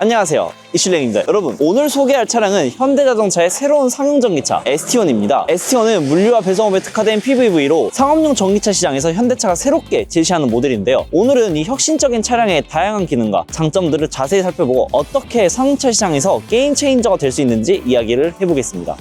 안녕하세요, 이슐랭입니다. 여러분, 오늘 소개할 차량은 현대자동차의 새로운 상용 전기차 ST1입니다. ST1은 물류와 배송업에 특화된 PPV로 상업용 전기차 시장에서 현대차가 새롭게 제시하는 모델인데요. 오늘은 이 혁신적인 차량의 다양한 기능과 장점들을 자세히 살펴보고 어떻게 상용차 시장에서 게임 체인저가 될 수 있는지 이야기를 해보겠습니다.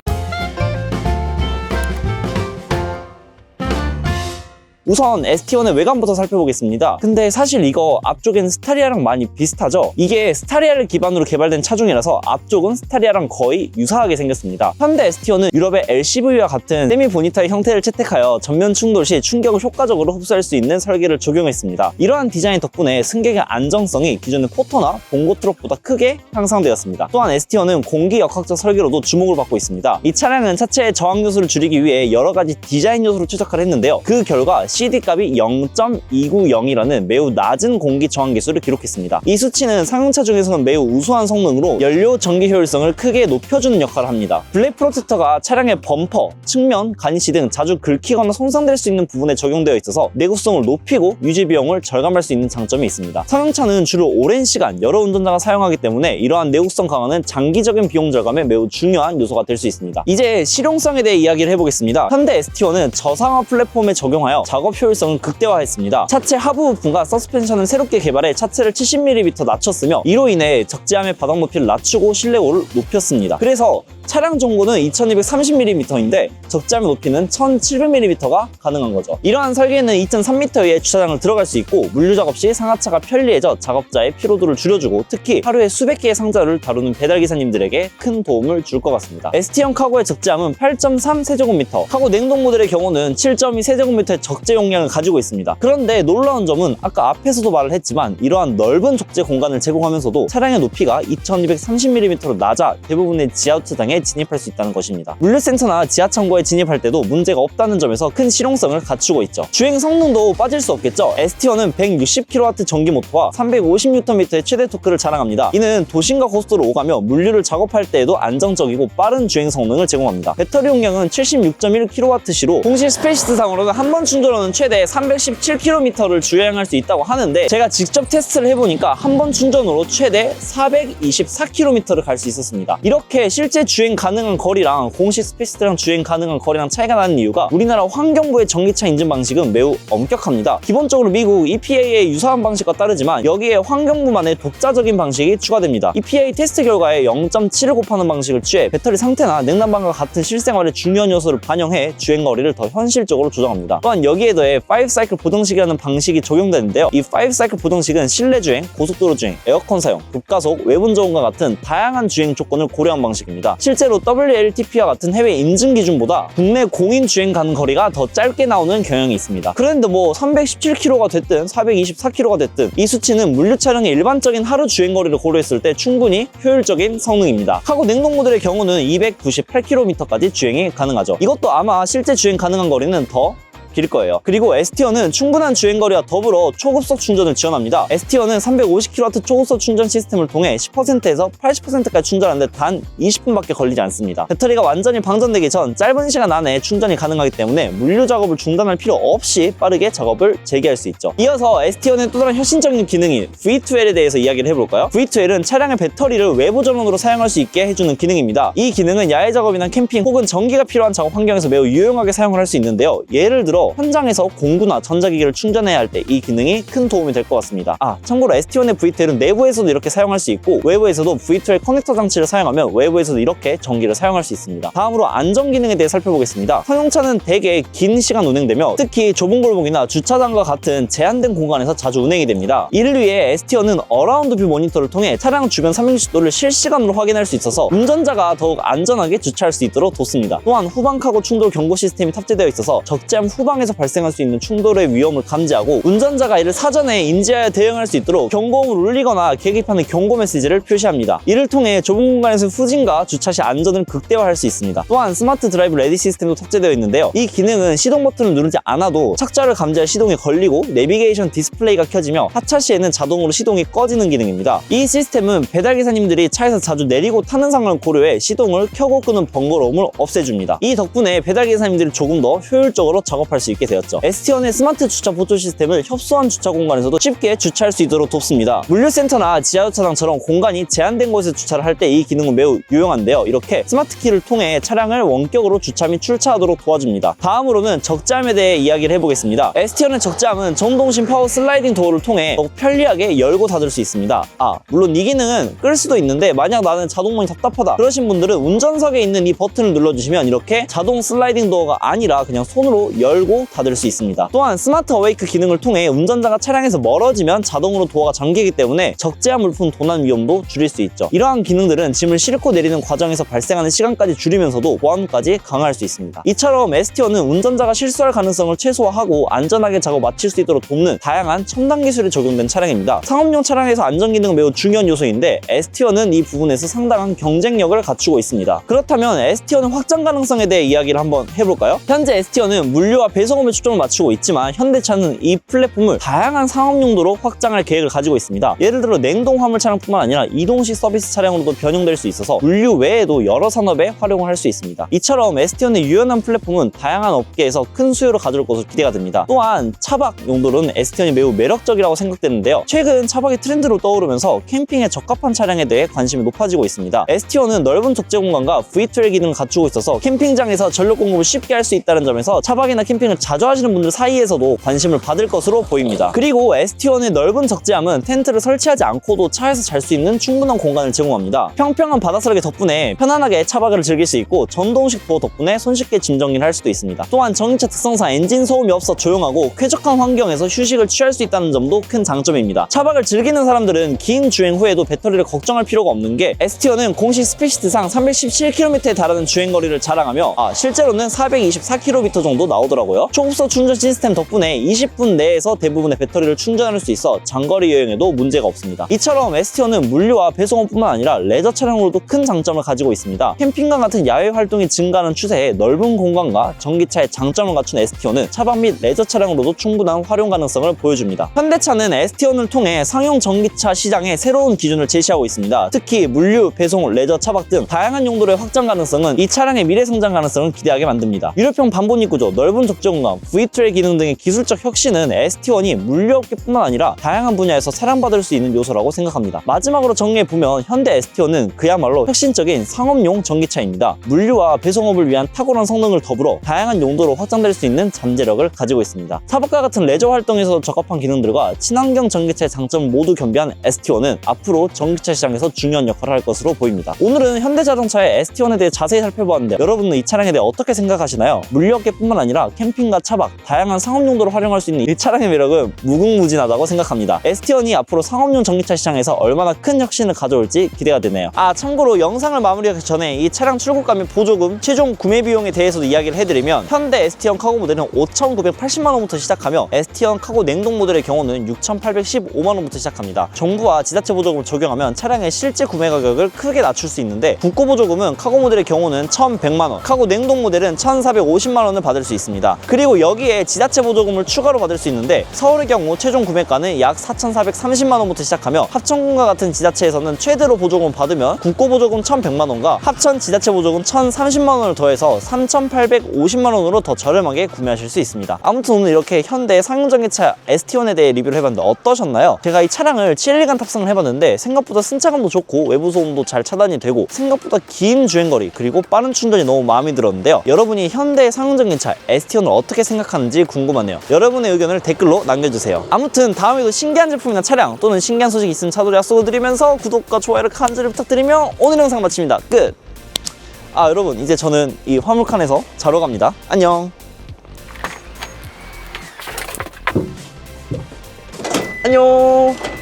우선 ST1의 외관부터 살펴보겠습니다. 근데 사실 이거 앞쪽에는 스타리아랑 많이 비슷하죠? 이게 스타리아를 기반으로 개발된 차종이라서 앞쪽은 스타리아랑 거의 유사하게 생겼습니다. 현대 ST1은 유럽의 LCV와 같은 세미 보니타의 형태를 채택하여 전면 충돌 시 충격을 효과적으로 흡수할 수 있는 설계를 적용했습니다. 이러한 디자인 덕분에 승객의 안정성이 기존의 포터나 봉고 트럭보다 크게 향상되었습니다. 또한 ST1은 공기 역학적 설계로도 주목을 받고 있습니다. 이 차량은 차체의 저항 요소를 줄이기 위해 여러 가지 디자인 요소를 최적화를 했는데요. 그 결과 CD 값이 0.290이라는 매우 낮은 공기 저항 계수를 기록했습니다. 이 수치는 상용차 중에서는 매우 우수한 성능으로 연료 전기 효율성을 크게 높여주는 역할을 합니다. 블랙 프로텍터가 차량의 범퍼, 측면, 가니시 등 자주 긁히거나 손상될 수 있는 부분에 적용되어 있어서 내구성을 높이고 유지 비용을 절감할 수 있는 장점이 있습니다. 상용차는 주로 오랜 시간 여러 운전자가 사용하기 때문에 이러한 내구성 강화는 장기적인 비용 절감에 매우 중요한 요소가 될 수 있습니다. 이제 실용성에 대해 이야기를 해보겠습니다. 현대 ST1은 저상하 플랫폼에 적용하여 작업 효율성을 극대화했습니다. 차체 하부 부분과 서스펜션을 새롭게 개발해 차체를 70mm 낮췄으며 이로 인해 적재함의 바닥 높이를 낮추고 실내고를 높였습니다. 그래서 차량 정고는 2230mm인데 적재함의 높이는 1700mm가 가능한 거죠. 이러한 설계는 2.3m의 주차장을 들어갈 수 있고 물류 작업 시 상하차가 편리해져 작업자의 피로도를 줄여주고 특히 하루에 수백 개의 상자를 다루는 배달기사님들에게 큰 도움을 줄 것 같습니다. ST1 카고의 적재함은 8.3 세제곱미터, 카고 냉동 모델의 경우는 7.2 세제곱미터의 적재 용량을 가지고 있습니다. 그런데 놀라운 점은 아까 앞에서도 말을 했지만 이러한 넓은 적재 공간을 제공하면서도 차량의 높이가 2230mm로 낮아 대부분의 지하 주차장에 진입할 수 있다는 것입니다. 물류센터나 지하창고에 진입할 때도 문제가 없다는 점에서 큰 실용성을 갖추고 있죠. 주행 성능도 빠질 수 없겠죠. ST1은 160kW 전기 모터와 350Nm의 최대 토크를 자랑합니다. 이는 도심과 고속도로 오가며 물류를 작업할 때에도 안정적이고 빠른 주행 성능을 제공합니다. 배터리 용량은 76.1kWh로 공식 스페이시스상으로는 한 번 충전으로는 최대 317km를 주행할 수 있다고 하는데 제가 직접 테스트를 해보니까 한 번 충전으로 최대 424km를 갈 수 있었습니다. 이렇게 실제 주행 가능한 거리랑 공식 스페이시스랑 주행 가능한 거리랑 차이가 나는 이유가 우리나라 환경부의 전기차 인증 방식은 매우 엄격합니다. 기본적으로 미국 EPA의 유사한 방식과 따르지만 여기에 환경부만의 독자적인 방식이 추가됩니다. EPA 테스트 결과에 0.7을 곱하는 방식을 취해 배터리 상태나 냉난방과 같은 실생활의 중요한 요소를 반영해 주행 거리를 더 현실적으로 조정합니다. 또한 여기에 더해 5사이클 보정식이라는 방식이 적용되는데요. 이 5사이클 보정식은 실내 주행, 고속도로 주행, 에어컨 사용, 급가속, 외부 저온과 같은 다양한 주행 조건을 고려한 방식입니다. 실제로 WLTP와 같은 해외 인증 기준보다 국내 공인 주행 가는 거리가 더 짧게 나오는 경향이 있습니다. 그런데 317km가 됐든 424km가 됐든 이 수치는 물류 차량의 일반적인 하루 주행 거리를 고려했을 때 충분히 효율적인 성능입니다. 카고 냉동 모델의 경우는 298km까지 주행이 가능하죠. 이것도 아마 실제 주행 가능한 거리는 더 길 거예요. 그리고 ST1은 충분한 주행거리와 더불어 초급속 충전을 지원합니다. ST1은 350kW 초급속 충전 시스템을 통해 10%에서 80%까지 충전하는데 단 20분밖에 걸리지 않습니다. 배터리가 완전히 방전되기 전 짧은 시간 안에 충전이 가능하기 때문에 물류 작업을 중단할 필요 없이 빠르게 작업을 재개할 수 있죠. 이어서 ST1의 또 다른 혁신적인 기능인 V2L에 대해서 이야기를 해볼까요? V2L은 차량의 배터리를 외부 전원으로 사용할 수 있게 해주는 기능입니다. 이 기능은 야외 작업이나 캠핑 혹은 전기가 필요한 작업 환경에서 매우 유용하게 사용을 할 수 있는데요. 예를 들어 현장에서 공구나 전자기기를 충전해야 할 때 이 기능이 큰 도움이 될 것 같습니다. 참고로 ST1의 V2L은 내부에서도 이렇게 사용할 수 있고 외부에서도 V2L 커넥터 장치를 사용하면 외부에서도 이렇게 전기를 사용할 수 있습니다. 다음으로 안전 기능에 대해 살펴보겠습니다. 상용차는 대개 긴 시간 운행되며 특히 좁은 골목이나 주차장과 같은 제한된 공간에서 자주 운행이 됩니다. 이를 위해 ST1은 어라운드 뷰 모니터를 통해 차량 주변 360도를 실시간으로 확인할 수 있어서 운전자가 더욱 안전하게 주차할 수 있도록 돕습니다. 또한 후방 카고 충돌 경고 시스템이 탑재되어 있어서 적재함 후방에서 발생할 수 있는 충돌의 위험을 감지하고 운전자가 이를 사전에 인지하여 대응할 수 있도록 경고음을 울리거나 계기판에 경고 메시지를 표시합니다. 이를 통해 좁은 공간에서 후진과 주차 시 안전을 극대화할 수 있습니다. 또한 스마트 드라이브 레디 시스템도 탑재되어 있는데요. 이 기능은 시동 버튼을 누르지 않아도 착자를 감지할 시동이 걸리고 내비게이션 디스플레이가 켜지며 하차 시에는 자동으로 시동이 꺼지는 기능입니다. 이 시스템은 배달기사님들이 차에서 자주 내리고 타는 상황을 고려해 시동을 켜고 끄는 번거로움을 없애줍니다. 이 덕분에 배달기사님들이 조금 더 효율적으로 작업할 접할 수 있게 되었죠. ST1의 스마트 주차 보조 시스템을 협소한 주차 공간에서도 쉽게 주차할 수 있도록 돕습니다. 물류센터나 지하주차장처럼 공간이 제한된 곳에 주차를 할 때 이 기능은 매우 유용한데요. 이렇게 스마트 키를 통해 차량을 원격으로 주차 및 출차하도록 도와줍니다. 다음으로는 적재함에 대해 이야기를 해보겠습니다. ST1의 적재함은 전동식 파워 슬라이딩 도어를 통해 더욱 편리하게 열고 닫을 수 있습니다. 물론 이 기능은 끌 수도 있는데 만약 나는 자동문이 답답하다 그러신 분들은 운전석에 있는 이 버튼을 눌러주시면 이렇게 자동 슬라이딩 도어가 아니라 그냥 손으로 열고 닫을 수 있습니다. 또한 스마트 어웨이크 기능을 통해 운전자가 차량에서 멀어지면 자동으로 도어가 잠기기 때문에 적재함 물품 도난 위험도 줄일 수 있죠. 이러한 기능들은 짐을 싣고 내리는 과정에서 발생하는 시간까지 줄이면서도 보안까지 강화할 수 있습니다. 이처럼 ST1은 운전자가 실수할 가능성을 최소화하고 안전하게 작업 마칠 수 있도록 돕는 다양한 첨단 기술이 적용된 차량입니다. 상업용 차량에서 안전 기능은 매우 중요한 요소인데 ST1은 이 부분에서 상당한 경쟁력을 갖추고 있습니다. 그렇다면 ST1의 확장 가능성에 대해 이야기를 한번 해볼까요? 현재 ST1은 물류와 배송업에 초점을 맞추고 있지만 현대차는 이 플랫폼을 다양한 상업 용도로 확장할 계획을 가지고 있습니다. 예를 들어 냉동 화물 차량뿐만 아니라 이동식 서비스 차량으로도 변형될 수 있어서 물류 외에도 여러 산업에 활용을 할 수 있습니다. 이처럼 ST1의 유연한 플랫폼은 다양한 업계에서 큰 수요를 가져올 것으로 기대가 됩니다. 또한 차박 용도로는 ST1이 매우 매력적이라고 생각되는데요. 최근 차박이 트렌드로 떠오르면서 캠핑에 적합한 차량에 대해 관심이 높아지고 있습니다. ST1은 넓은 적재 공간과 V2의 기능을 갖추고 있어서 캠핑장에서 전력 공급을 쉽게 할 수 있다는 점에서 차박이나 캠핑을 자주 하시는 분들 사이에서도 관심을 받을 것으로 보입니다. 그리고 ST1의 넓은 적재함은 텐트를 설치하지 않고도 차에서 잘 수 있는 충분한 공간을 제공합니다. 평평한 바닥설계 덕분에 편안하게 차박을 즐길 수 있고 전동식 도어 덕분에 손쉽게 짐 정리를 할 수도 있습니다. 또한 전기차 특성상 엔진 소음이 없어 조용하고 쾌적한 환경에서 휴식을 취할 수 있다는 점도 큰 장점입니다. 차박을 즐기는 사람들은 긴 주행 후에도 배터리를 걱정할 필요가 없는 게 ST1은 공식 스피시트상 317km에 달하는 주행거리를 자랑하며 실제로는 424km 정도 나오더라고요. 초급속 충전 시스템 덕분에 20분 내에서 대부분의 배터리를 충전할 수 있어 장거리 여행에도 문제가 없습니다. 이처럼 ST1은 물류와 배송업뿐만 아니라 레저 차량으로도 큰 장점을 가지고 있습니다. 캠핑과 같은 야외 활동이 증가하는 추세에 넓은 공간과 전기차의 장점을 갖춘 ST1은 차박 및 레저 차량으로도 충분한 활용 가능성을 보여줍니다. 현대차는 ST1을 통해 상용 전기차 시장에 새로운 기준을 제시하고 있습니다. 특히 물류, 배송, 레저, 차박 등 다양한 용도의 확장 가능성은 이 차량의 미래 성장 가능성을 기대하게 만듭니다. 유료형 반본입 구조, 넓은 적재 공간, V2의 기능 등의 기술적 혁신은 ST1이 물류업계뿐만 아니라 다양한 분야에서 사랑받을 수 있는 요소라고 생각합니다. 마지막으로 정리해보면 현대 ST1은 그야말로 혁신적인 상업용 전기차입니다. 물류와 배송업을 위한 탁월한 성능을 더불어 다양한 용도로 확장될 수 있는 잠재력을 가지고 있습니다. 차박과 같은 레저 활동에서 적합한 기능들과 친환경 전기차의 장점을 모두 겸비한 ST1은 앞으로 전기차 시장에서 중요한 역할을 할 것으로 보입니다. 오늘은 현대자동차의 ST1에 대해 자세히 살펴보았는데 여러분은 이 차량에 대해 어떻게 생각하시나요? 물류업계뿐만 아니라 캠핑과 차박, 다양한 상업 용도로 활용할 수 있는 이 차량의 매력은 무궁무진하다고 생각합니다. ST1이 앞으로 상업용 전기차 시장에서 얼마나 큰 혁신을 가져올지 기대가 되네요. 참고로 영상을 마무리하기 전에 이 차량 출고가 및 보조금, 최종 구매 비용에 대해서도 이야기를 해드리면 현대 ST1 카고 모델은 5,980만원부터 시작하며 ST1 카고 냉동 모델의 경우는 6,815만원부터 시작합니다. 정부와 지자체 보조금을 적용하면 차량의 실제 구매 가격을 크게 낮출 수 있는데 국고 보조금은 카고 모델의 경우는 1,100만원, 카고 냉동 모델은 1,450만원을 받을 수 있습니다. 그리고 여기에 지자체 보조금을 추가로 받을 수 있는데 서울의 경우 최종 구매가는 약 4,430만원부터 시작하며 합천군과 같은 지자체에서는 최대로 보조금을 받으면 국고 보조금 1,100만원과 합천 지자체 보조금 1,030만원을 더해서 3,850만원으로 더 저렴하게 구매하실 수 있습니다. 아무튼 오늘 이렇게 현대 상용전기차 ST1에 대해 리뷰를 해봤는데 어떠셨나요? 제가 이 차량을 7일간 탑승을 해봤는데 생각보다 승차감도 좋고 외부 소음도 잘 차단이 되고 생각보다 긴 주행거리 그리고 빠른 충전이 너무 마음에 들었는데요. 여러분이 현대 상용전기차 ST1을 어떻게 생각하는지 궁금하네요. 여러분의 의견을 댓글로 남겨주세요. 아무튼 다음에도 신기한 제품이나 차량 또는 신기한 소식이 있으면 차돌이 약속을 드리면서 구독과 좋아요를 간절히 부탁드리며 오늘 영상 마칩니다. 끝! 여러분 이제 저는 이 화물칸에서 자러 갑니다. 안녕. 안녕.